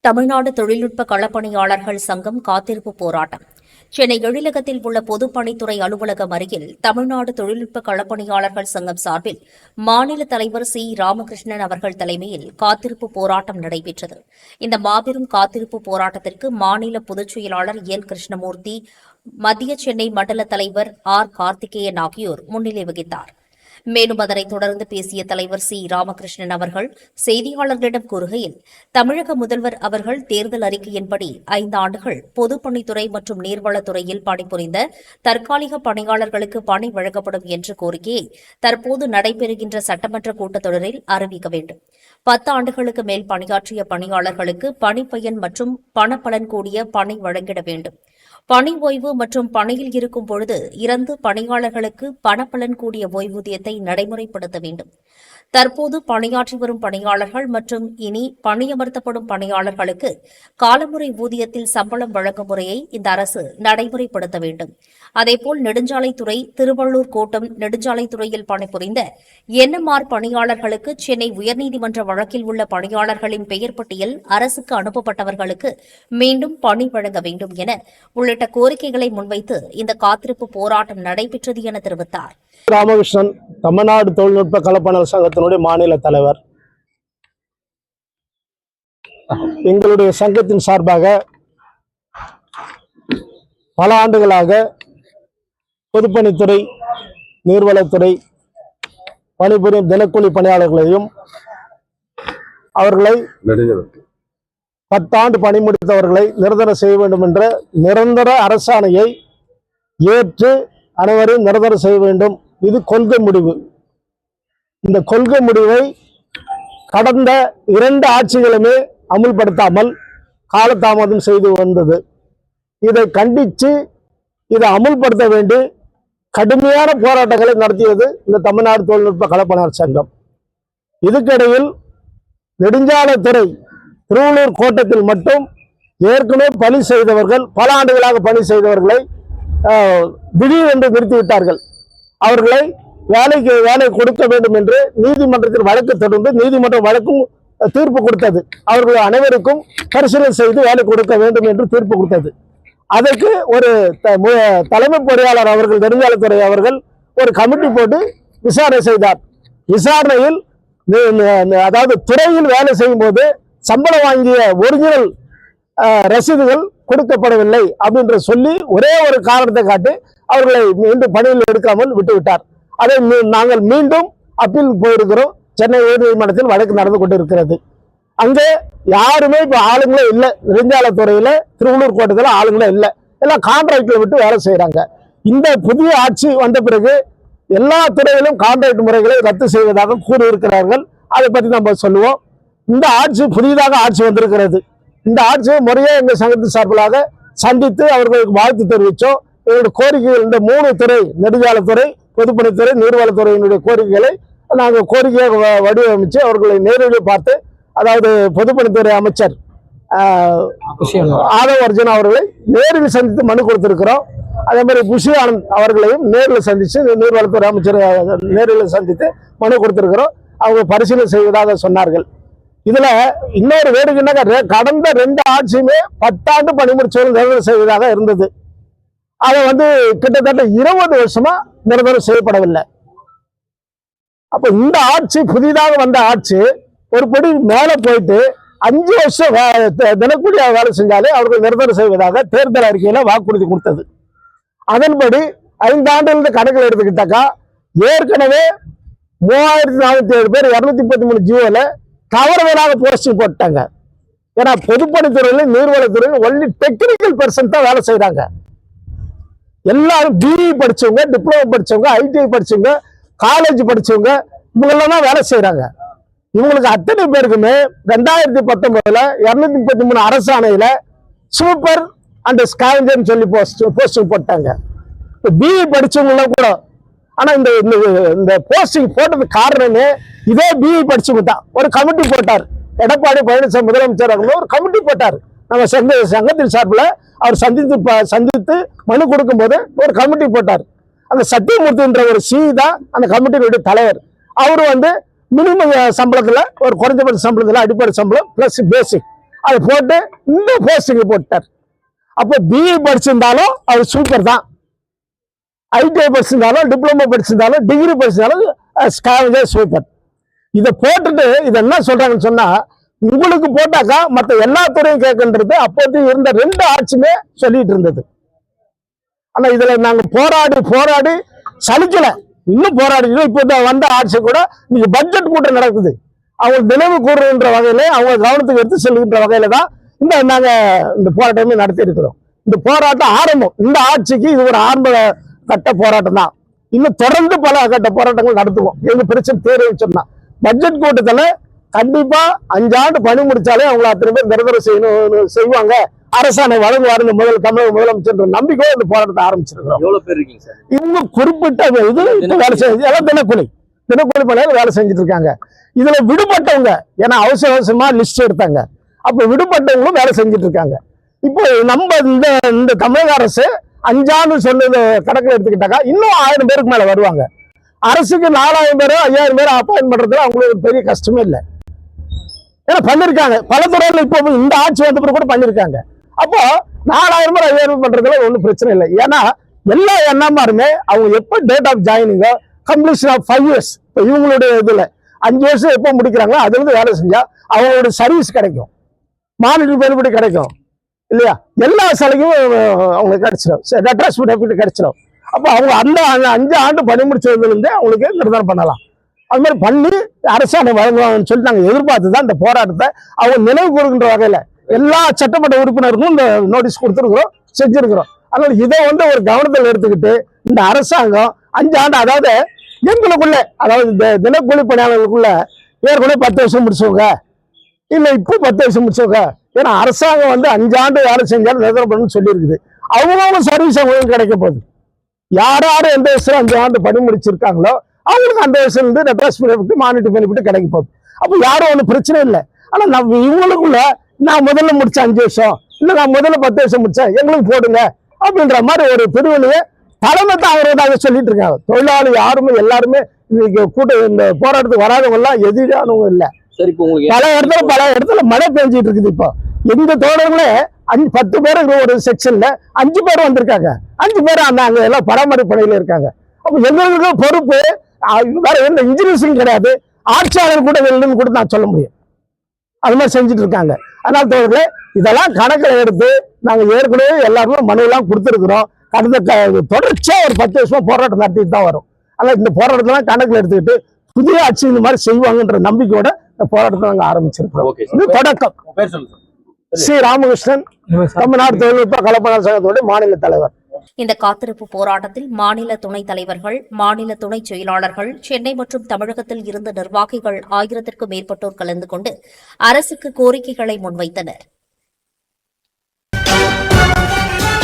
தமிழ்நாடு தொழில்நுட்ப களப்பணியாளர்கள் சங்கம் காத்திருப்பு போராட்டம். சென்னை எழிலகத்தில் உள்ள பொதுப்பணித்துறை அலுவலகம் அருகில் தமிழ்நாடு தொழில்நுட்ப களப்பணியாளர்கள் சங்கம் சார்பில் மாநில தலைவர் சி ராமகிருஷ்ணன் அவர்கள் தலைமையில் காத்திருப்பு போராட்டம் நடைபெற்றது. இந்த மாபெரும் காத்திருப்பு போராட்டத்திற்கு மாநில பொதுச் செயலாளர் என் கிருஷ்ணமூர்த்தி, மத்திய சென்னை மண்டல தலைவர் ஆர் கார்த்திகேயன் ஆகியோர் முன்னிலை வகித்தார். மேலும் அதனைத் தொடர்ந்து பேசிய தலைவர் சி ராமகிருஷ்ணன் அவர்கள் செய்தியாளர்களிடம் கூறுகையில், தமிழக முதல்வர் அவர்கள் தேர்தல் அறிக்கையின்படி 5 ஆண்டுகள் பொதுப்பணித்துறை மற்றும் நீர்வளத்துறையில் பணிபுரிந்த தற்காலிக பணியாளர்களுக்கு பணி வழங்கப்படும் என்ற கோரிக்கையை தற்போது நடைபெறுகின்ற சட்டமன்ற கூட்டத்தொடரில் அறிவிக்க வேண்டும். 10 ஆண்டுகளுக்கு மேல் பணியாற்றிய பணியாளர்களுக்கு பணிப்பயன் மற்றும் பணப்பலன் கூடிய பணி வழங்கிட வேண்டும். பணி ஓய்வு மற்றும் பணியில் இருக்கும் பொழுது இறந்து பணியாளர்களுக்கு பணப்பலன் கூடிய ஓய்வூதியத்தை நடைமுறைப்படுத்த வேண்டும். தற்போது பணியாற்றி வரும் பணியாளர்கள் மற்றும் இனி பணியமர்த்தப்படும் பணியாளர்களுக்கு காலமுறை ஊதியத்தில் சம்பளம் வழங்கும் முறையை இந்த அரசு நடைமுறைப்படுத்த வேண்டும். அதேபோல் நெடுஞ்சாலைத்துறை, திருவள்ளூர் கோட்டம் நெடுஞ்சாலைத்துறையில் பணிபுரிந்த என்எம்ஆர் பணியாளர்களுக்கு சென்னை உயர்நீதிமன்ற வழக்கில் உள்ள பணியாளர்களின் பெயர் பட்டியல் அரசுக்கு அனுப்பப்பட்டவர்களுக்கு மீண்டும் பணி வழங்க வேண்டும் என உள்ளிட்ட கோரிக்கைகளை முன்வைத்து இந்த காத்திருப்பு போராட்டம் நடைபெற்றது என தெரிவித்தார். ராமகிருஷ்ணன், தமிழ்நாடு தொழில்நுட்ப களப்பணியாளர் சங்கத்தினுடைய மாநில தலைவர். எங்களுடைய சங்கத்தின் சார்பாக பல ஆண்டுகளாக பொதுப்பணித்துறை, நீர்வளத்துறை பணிபுரியும் தினக்கூலி பணியாளர்களையும் அவர்களை 10 ஆண்டு பணி முடித்தவர்களை நிரந்தரம் செய்ய வேண்டும் என்ற நிரந்தர அரசாணையை ஏற்று அனைவரையும் நிரந்தரம் செய்ய வேண்டும். இது கொள்கை முடிவு. இந்த கொள்கை முடிவை கடந்த 2 ஆட்சிகளுமே அமுல்படுத்தாமல் காலதாமதம் செய்து வந்தது. இதை கண்டித்து இதை அமுல்படுத்த வேண்டி கடுமையான போராட்டங்களை நடத்தியது இந்த தமிழ்நாடு தொழில்நுட்ப களப்பணியாளர் சங்கம். இதுக்கிடையில் நெடுஞ்சாலைத்துறை திருவள்ளூர் கோட்டத்தில் மட்டும் ஏற்கனவே பணி செய்தவர்கள், பல ஆண்டுகளாக பணி செய்தவர்களை திடீரென்று நிறுத்திவிட்டார்கள். அவர்களை வேலை கொடுக்க வேண்டும் என்று நீதிமன்றத்தில் வழக்கு தொடர்ந்து நீதிமன்றம் வழக்கும் தீர்ப்பு கொடுத்தது. அவர்கள் அனைவருக்கும் பரிசீலனை செய்து வேலை கொடுக்க வேண்டும் என்று தீர்ப்பு கொடுத்தது. அதற்கு ஒரு தலைமை பொறியாளர் அவர்கள், நெடுஞ்சாலைத்துறை அவர்கள் ஒரு கமிட்டி போட்டு விசாரணை செய்தார். விசாரணையில் அதாவது துறையில் வேலை செய்யும் போது சம்பளம் வாங்கிய ஒரிஜினல் ரசீதுகள் கொடுக்கப்படவில்லை அப்படின்ற சொல்லி ஒரே ஒரு காரணத்தை காட்டி அவர்களை மீண்டும் பணியில் எடுக்காமல் விட்டுவிட்டார். அதை நாங்கள் மீண்டும் அப்பீல் போயிருக்கிறோம். சென்னை உயர்நீதிமன்றத்தில் வழக்கு நடந்து கொண்டிருக்கிறது. அங்கே யாருமே இப்ப ஆளுங்களே இல்லை. நெடுஞ்சாலைத்துறையில திருவள்ளூர் கோட்டத்தில் ஆளுங்களே இல்லை. எல்லாம் கான்ட்ராக்ட்ல விட்டு வேலை செய்யறாங்க. இந்த புதிய ஆட்சி வந்த பிறகு எல்லா துறையிலும் கான்ட்ராக்ட் முறைகளை ரத்து செய்வதாக கூறியிருக்கிறார்கள். அதை பற்றி நம்ம சொல்லுவோம். இந்த ஆட்சி புதிதாக ஆட்சி வந்திருக்கிறது. இந்த ஆட்சியை முறையே எங்கள் சங்கத்தின் சார்பிலாக சந்தித்து அவர்களுக்கு வாழ்த்து தெரிவித்தோம். எங்களுடைய கோரிக்கைகள் இந்த 3 துறை, நெடுஞ்சாலைத்துறை, பொதுப்பணித்துறை, நீர்வளத்துறையினுடைய கோரிக்கைகளை நாங்கள் கோரிக்கையாக வடிவமைச்சு அவர்களை நேரில் பார்த்து, அதாவது பொதுப்பணித்துறை அமைச்சர் ஆதவ் அர்ஜுன் அவர்களை நேரில் சந்தித்து மனு கொடுத்திருக்கிறோம். அதே மாதிரி புஷி ஆனந்த் அவர்களையும் நேரில் சந்தித்து, நீர்வளத்துறை அமைச்சர் நேரில் சந்தித்து மனு கொடுத்திருக்கிறோம். அவங்க பரிசீலனை செய்வதாக சொன்னார்கள். இதுல இன்னொரு வேடிக்கைன்னா, கடந்த 2 ஆட்சியுமே 10 ஆண்டு பணி முடிச்சவர்கள் நிரந்தரம் செய்வதாக இருந்தது. அதை கிட்டத்தட்ட 20 வருஷமா நிரந்தரம் செய்யப்படவில்லை. அப்ப இந்த ஆட்சி, புதிதாக வந்த ஆட்சி ஒரு படி மேல போயிட்டு 5 வருஷம் தினக்கூலியாக வேலை செஞ்சாலே அவர்கள் நிரந்தரம் செய்வதாக தேர்தல் அறிக்கையில வாக்குறுதி கொடுத்தது. அதன்படி 5 ஆண்டுகள் கணக்கில் எடுத்துக்கிட்டாக்கா ஏற்கனவே 3407 பேர் 213 ஜியோல தவறுதலாக போஸ்டிங் போட்டாங்க. ஏன்னா பொதுப்பணித்துறையில, நீர்வளத்துறையில் ஒன்லி டெக்னிக்கல் பர்சன் தான் வேலை செய்யறாங்க. எல்லாரும் பிஇ படிச்சவங்க, டிப்ளமோ படிச்சவங்க, ஐடிஐ படிச்சவங்க, காலேஜ் படிச்சவங்க, இவங்கெல்லாம் தான் வேலை செய்யறாங்க. இவங்களுக்கு அத்தனை பேருக்குமே 2019 233 அரசாணையில சூப்பர் அண்ட் ஸ்கேவஞ்சர் சொல்லி போஸ்டிங் போட்டாங்க. பிஇ படிச்சவங்க கூட. ஆனா இந்த போஸ்டிங் போட்டது காரணமே இதே பிஇ படிச்சவங்க தான். ஒரு கமிட்டி போட்டார். எடப்பாடி பழனிசாமி முதலமைச்சர் ஒரு கமிட்டி போட்டார். நம்ம சங்கத்தின் சார்பில் அவர் சந்தித்து மனு கொடுக்கும் போது ஒரு கமிட்டி போட்டார். அந்த சத்தியமூர்த்தின்ற ஒரு சி தான் அந்த கமிட்டியினுடைய தலைவர். அவரு மினிமம் சம்பளத்துல, ஒரு குறைஞ்சபட்ச சம்பளத்துல, அடிப்படை சம்பளம் பிளஸ் பேசிக் அதை போட்டு இந்த போஸ்டிங் போட்டார். அப்போ பிஇ படிச்சிருந்தாலும் அவர் சூப்பர் தான், ஐடிஐ படிச்சிருந்தாலும், டிப்ளமோ படிச்சிருந்தாலும், டிகிரி படிச்சிருந்தாலும் சூப்பர். இதை போட்டுட்டு இதை என்ன சொல்றாங்கன்னு சொன்னா, உங்களுக்கு போட்டாக்கா மற்ற எல்லா துறையும் கேட்கின்றது அப்போது இருந்த 2 ஆட்சியுமே சொல்லிட்டு இருந்தது. ஆனா இதுல நாங்க போராடி சலிக்கல, இன்னும் போராடிக்கிறோம். இப்போ வந்த ஆட்சி கூட இன்னைக்கு பட்ஜெட் கூட்டம் நடக்குது, அவங்க நினைவு கூறுகின்ற வகையில, அவங்க கவனத்துக்கு எடுத்து செல்கின்ற வகையில தான் நாங்க இந்த போராட்டமே நடத்தி இருக்கிறோம். இந்த போராட்டம் ஆரம்பம், இந்த ஆட்சிக்கு இது ஒரு ஆரம்ப கட்ட போராட்டம் தான். இன்னும் தொடர்ந்து பல கட்ட போராட்டங்கள் நடத்துவோம். எங்க பிரச்சனை தீர்வுன்னு சொன்னா பட்ஜெட் கூட்டத்துல கண்டிப்பா 5 ஆண்டு பணி முடிச்சாலே அவங்க அத்தனை பேர் நிரந்தரம் செய்வாங்க, அரசாணை வழங்குவாருங்க தமிழக முதலமைச்சர் நம்பிக்கை இந்த போராட்டத்தை ஆரம்பிச்சிருக்கிறோம். எவ்வளவு பேர் இருக்கீங்க சார்? இவங்க குறிப்பிட்ட இது வேலை செஞ்சு எல்லாம் தினக்கூலி பணியாளர் வேலை செஞ்சுட்டு இருக்காங்க. இதுல விடுபட்டவங்க, ஏன்னா அவசரமா லிஸ்ட் எடுத்தாங்க, அப்ப விடுபட்டவங்களும் வேலை செஞ்சுட்டு இருக்காங்க. இப்போ நம்ம இந்த தமிழக அரசு 5 ஆண்டு சொன்னது கணக்கில் எடுத்துக்கிட்டாக்கா இன்னும் 1000 பேருக்கு மேல வருவாங்க. அரசுக்கு 4000 பேரோ 5000 பேரோ அப்பாயின் பண்றதுல அவங்களுக்கு பெரிய கஷ்டமே இல்லை. ஏன்னா பண்ணிருக்காங்க பல துறையில, இப்போ இந்த ஆட்சி வந்த பிறகு கூட பண்ணிருக்காங்க. அப்போ 4000 பேர் 5000 பேர் பண்றதுல ஒன்றும் பிரச்சனை இல்லை. ஏன்னா எல்லா எண்ணமாருமே அவங்க எப்போ டேட் ஆஃப் ஜாயினிங்கோ கம்ப்ளீஷன் ஆஃப் 5 இயர்ஸ், இப்போ இவங்களுடைய இதுல 5 வருஷம் எப்போ முடிக்கிறாங்களோ அதுல இருந்து வேலை செஞ்சா அவங்களுடைய சர்வீஸ் கிடைக்கும், மானிட்டரி பெனிஃபிட் கிடைக்கும் இல்லையா, எல்லா சலுகையும் அவங்களுக்கு கிடைச்சிடும், ரெட்ராஸ்ட் பெனிஃபிட் கிடைச்சிடும். அப்போ அவங்க அந்த 5 ஆண்டு பணி முடிச்சதுல இருந்தே அவங்களுக்கு நிர்ணயம் பண்ணலாம். அது மாதிரி பண்ணி அரசாணை வழங்குவாங்கன்னு சொல்லி நாங்கள் எதிர்பார்த்து தான் இந்த போராட்டத்தை அவங்க நினைவு கூறுகின்ற வகையில எல்லா சட்டமன்ற உறுப்பினருக்கும் இந்த நோட்டீஸ் கொடுத்துருக்குறோம், செஞ்சிருக்கிறோம். அதனால இதை ஒரு கவனத்தில் எடுத்துக்கிட்டு இந்த அரசாங்கம் 5 ஆண்டு, அதாவது எங்களுக்குள்ள, அதாவது இந்த தினக்கூலி பணியாளர்களுக்குள்ள ஏற்கனவே 10 வருஷம் முடிச்சவங்க இல்லை இப்போ 10 வருஷம் முடிச்சவங்க, ஏன்னா அரசாங்கம் 5 ஆண்டு வேலை செஞ்சாலும் நிரந்தரம் சொல்லியிருக்குது. அவங்கவுங்க சர்வீஸ் அவங்களுக்கு கிடைக்க போகுது. யார் எந்த வருஷம் 5 ஆண்டு பணி முடிச்சிருக்காங்களோ அவங்களுக்கு அந்த வருஷம் இருந்து ரெட்ராஸ்ட் பெனிஃபிட் மானிட்டரி பெனிஃபிட் கிடைக்க போகுது. அப்போ யாரும் ஒன்றும் பிரச்சனை இல்லை. ஆனா நம்ம இவங்களுக்குள்ள நான் முதல்ல முடிச்ச 5 வருஷம் இல்லை நான் முதல்ல 10 வருஷம் முடிச்சேன் எங்களுக்கு போடுங்க அப்படின்ற மாதிரி ஒரு பிரிவினையை தலைமை தாங்கிறதாக சொல்லிட்டு இருக்காங்க. தொழிலாளி யாருமே எல்லாருமே இன்னைக்கு இந்த போராட்டத்துக்கு வராதவங்க எல்லாம் எதிரானவங்க இல்லை. பல இடத்துல மழை பெஞ்சிட்டு இருக்குது. இப்போ எங்க தோழர்களே 10 பேர் ஒரு செக்ஷன்ல 5 பேர் வந்திருக்காங்க, 5 பேர் அங்க எல்லாம் பராமரிப்பு பணியில இருக்காங்க. அப்ப எங்களுக்கு பொறுப்பு வேற எந்த இன்ஜினியர்ஸும் கிடையாது, ஆட்சியாளர் கூட இல்லைன்னு கூட நான் சொல்ல முடியும். அது மாதிரி செஞ்சுட்டு இருக்காங்க. அதனால தோழர்களே இதெல்லாம் கணக்கில் எடுத்து நாங்க ஏற்கனவே எல்லாருமே மனு எல்லாம் கொடுத்துருக்குறோம். தொடர்ச்சியா ஒரு 10 வருஷமா போராட்டம் நடத்திட்டு தான் வரும். அதனால இந்த போராட்டத்தெல்லாம் கணக்கில் எடுத்துக்கிட்டு புதிய ஆட்சி இந்த மாதிரி செய்வாங்கன்ற நம்பிக்கையோட இந்த போராட்டத்தை நாங்க ஆரம்பிச்சிருக்கோம். இது தொடக்கம். சி. ராமகிருஷ்ணன், தமிழ்நாடு தொழில்நுட்ப கலப்பணர் சங்கத்தோட மாநில தலைவர். இந்த காத்திருப்பு போராட்டத்தில் மாநில துணைத் தலைவர்கள், மாநில துணை செயலாளர்கள், சென்னை மற்றும் தமிழகத்தில் இருந்த நிர்வாகிகள் 1000க்கும் மேற்பட்டோர் கலந்து கொண்டு அரசுக்கு கோரிக்கைகளை முன்வைத்தனர்.